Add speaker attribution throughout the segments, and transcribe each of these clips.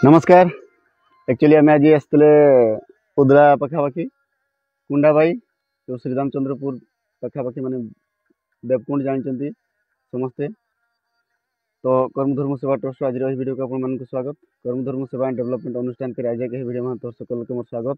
Speaker 1: नमस्कार एक्चुअली आम आज आसते उदला पखापाखि कुंडा भाई जो श्रीरामचंद्रपुर पखापाखि माने देवकुंड जानते समस्ते। तो कर्मधर्म सेवा ट्रस्ट आज वीडियो को आप स्वागत। कर्मधर्म सेवा एंड डेवलपमेंट अनुष्ठान कर आज वीडियो में तो सकल के मोर स्वागत।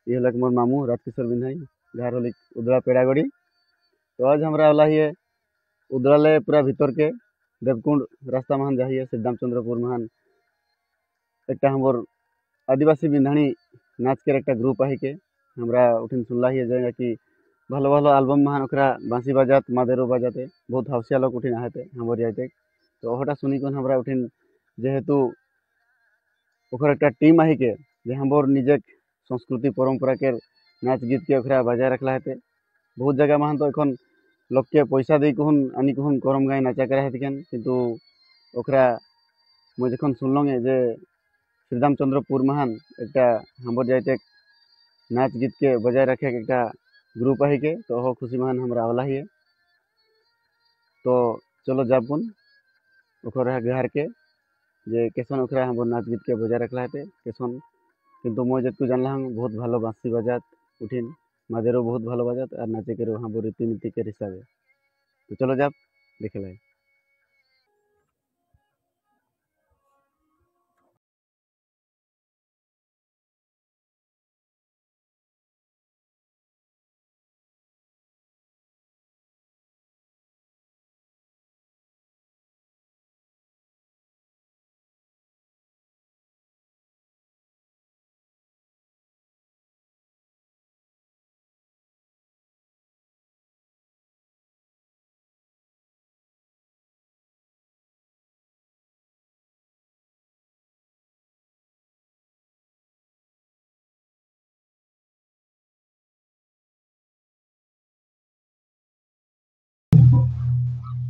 Speaker 1: ये हल मोर मामू राजकिशोर बिंधाई घर हल उदला पेड़ागढ़ी। तो आज हमारा वाला ही उदला पूरा भीतर के देवकुंड रास्ता महान जाइए श्रीरामचंद्रपुर महान एक हमर आदिवासी बिंधाणी नाच के एक ग्रुप आई के हमरा उठिन सुनला ही जाएगा कि भलो भलो एल्बम महान ओकरा बांसी बाजात मादेरो बाजाते बहुत हौसिया लोग उठिन आहते हमर जाते। तो ओहटा सुनी कौन हमरा उठिन जेहेतु ओकर एक टीम आई के जे हमर निजे संस्कृति परंपरा के नाच गीत के ओकरा बजाय रखला हेते। बहुत जगह महान तो एखन लोग के पैसा दे कहन आनी कहन करम गाय नाचा करा हेते किंतु ओकरा मैं जखन सुनलंगे जे श्रीरामचंद्रपुर महान एक हमर जाते नाच गीत के बजाय रखे एक ग्रुप है के तो हो खुशी महान हमरा वाला ही है। तो चलो जापुन ओकर घर के जे कैसन ओकरा हमर नाच गीत के बजाय रखला है कैसन किंतु मैं जब जानला बहुत भलो बांसी बजात उठिन मादेरो बहुत भलो बजात और नाचे के हमर रीति नीति के हिसाब। तो चलो जाप देखे ला।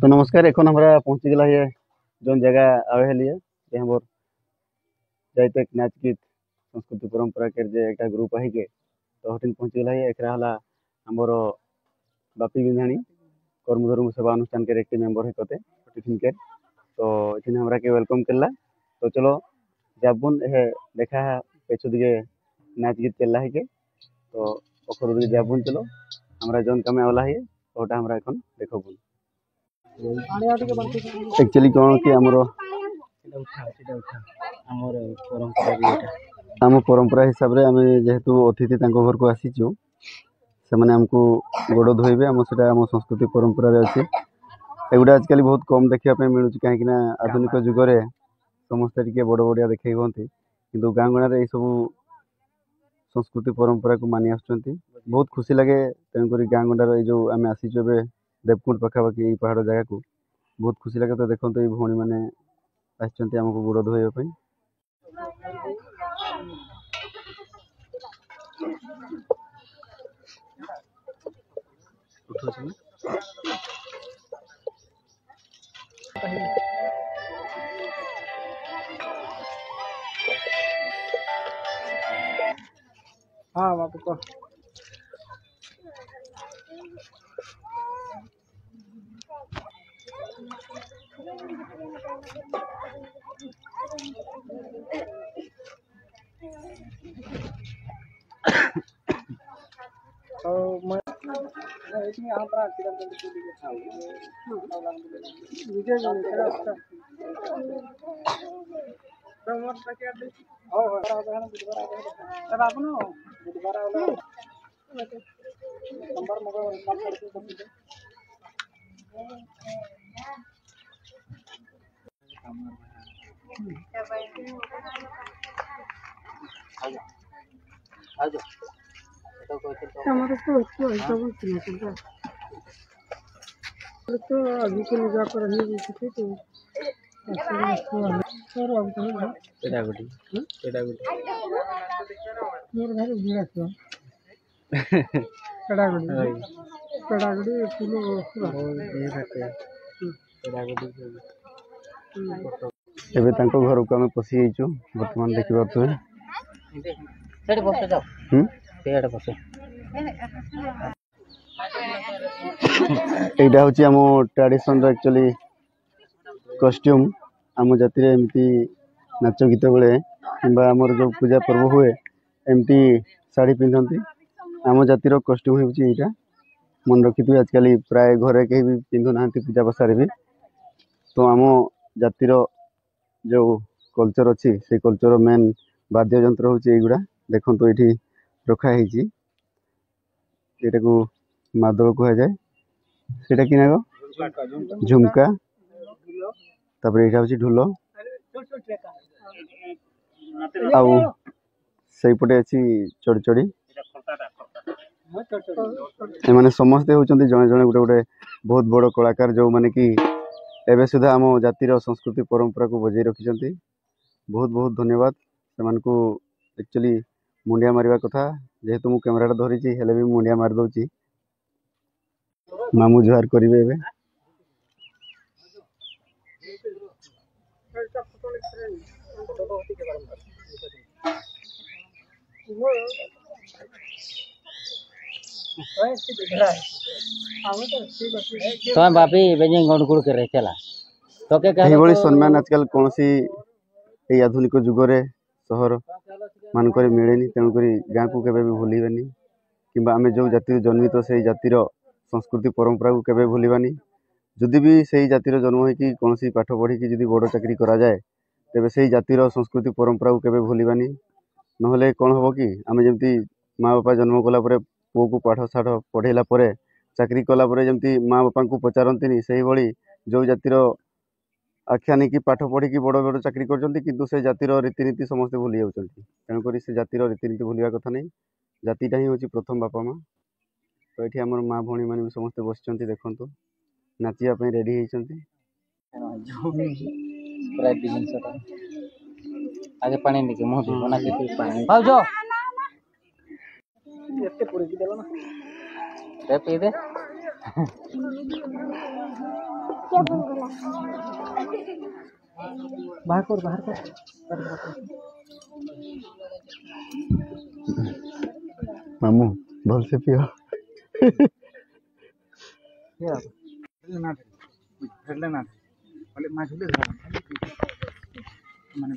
Speaker 1: तो नमस्कार एखन हमरा पहुंची गला है जोन जगह आवे लिए हमर जाते नाच गीत संस्कृति परंपरा के जे एक ग्रुप है के तो हटिन पहुंची गला है एकरा हला हमर बापी बिंधाणी कर्मधर्म सेवा अनुष्ठान के एक मेंबर है कते टिफिन के। तो इथिन हमरा के वेलकम करला। तो चलो जाबुन ए देखा पेछु दिगे नाच गीत करला है के तो ओकर दिगे जाबुन चलो हमरा जोन कमे वाला है ओटा हमरा एखन देखबुन। एक्चुअली कौन कि आम परंपरा हिसाब रे आम जेहेतु अतिथि घर को आसीचु से माने हमको गोड़ धोइबे आम सेटा आम संस्कृति परंपरा रे अछि। एगुडा आजकल बहुत कम देखा मिलूँ कहीं आधुनिक जुगरे समस्ते टिके बड़ बड़िया देखे हमें किंतु गाँ गणा रे सब संस्कृति परंपरा को मानि आसुचंती बहुत खुशी लगे। तेणुक गाँ गंडार जो आम आसीचु देवकुंड पखापाखि पहाड़ जगह को बहुत खुशी लगे। तो देखो तो ये भौणी मैंने आमको गोड़ धोइबा हाँ बापू को तो मैं इसमें यहाँ पर श्रीरामचंद्रपुर के था विजय जी ने अच्छा तो मोर पैकेट दे ओ बड़ा बहन बुधवार आ गए तब आप ना बुधवार वाला नंबर मोबाइल काम करते सब आजा हमारे तो सब चलता तो अभी के लिए जाकर रही थी तो सर अब तो पेड़ागुड़ी मेरे घर भिड़ा क्यों पेड़ागुड़ी किलो ये रखे पेड़ागुड़ी एबे तांको घर को हमें पसी आइचो वर्तमान देखि पारतो सेठ बस जाओ सेठ बस एटा होची हमो ट्रेडिशन एक्चुअली कॉस्ट्यूम आम जाति एमती नाच गीत बेले कि जो पूजा पर्व हुए एमती शाढ़ी पिंधती आम जातिर कॉस्ट्यूम होटा मन रखी आजकल प्राय घरे कहीं भी पिंधु ना पूजा बसारे भी तो आम जातिर जो कल्चर अच्छी से कल्चर मेन वाद्य यंत्र हूँ युवा देखो ये रखाही को मादल कह जाए सीटा कि झुमका तापर यहाँ हूँ ढोल आईपटे अच्छी चढ़चड़ी एमाने समस्ते होचंती जड़े जड़े गोटे गोटे बहुत बड़ कलाकार जो माने कि एवं सुधा आम जातिर संस्कृति परंपरा को बजाई रखिंट बहुत बहुत धन्यवाद से एक्चुअली मुंडिया मारिबा कथा जेहेतु मु कैमरा धरी हेले भी मुंडिया मार दउची मामू जुहार करिवे एबे
Speaker 2: तो बापी बेजिंग गुड़ करे चला तो के कहे
Speaker 1: बड़ी सम्मान आजकल कौन सी आधुनिक जुगरे सहर मानक मिलेनी तेणुक गाँ को केवे भी भूलबानी कि आम जो जाति जन्मित से जातिर संस्कृति परंपरा को केवे भूलबानी जदि भी से जातिर जन्म होगी कौन सी पाठ पढ़ी जी बड़ चाकरी करा जाए तेबे से जातिर संस्कृति परंपरा को केवे भूलबानी नहले कौन हम कि आम जमी माँ बापा जन्म कलापर पुओ को पाठ साठ पढ़ेला चाकरी कलापर जमी माँ बापा को पचारती से भाई जो जातिर आख्या नहीं कि पाठ पढ़ी बड़ बड़ चाकरी कर से जातिर रीतिनीति समस्ते भूली जाऊँ तेणुक से जातिर रीतिनीति भूलवा कथा नहीं जातिटा ही हूँ प्रथम बापा माँ तो ये आम माँ भौणी मैंने भी समस्ते बस देखु नाचापी रेडी होती
Speaker 2: आगे पानी निके मुंह भी बना के पानी आओ जो एते पूरी की देलो ना रे पी दे क्या बोला बाहर कर
Speaker 1: मामू भल से पियो
Speaker 3: ना फेरले ना बोले माझुले माने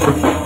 Speaker 3: है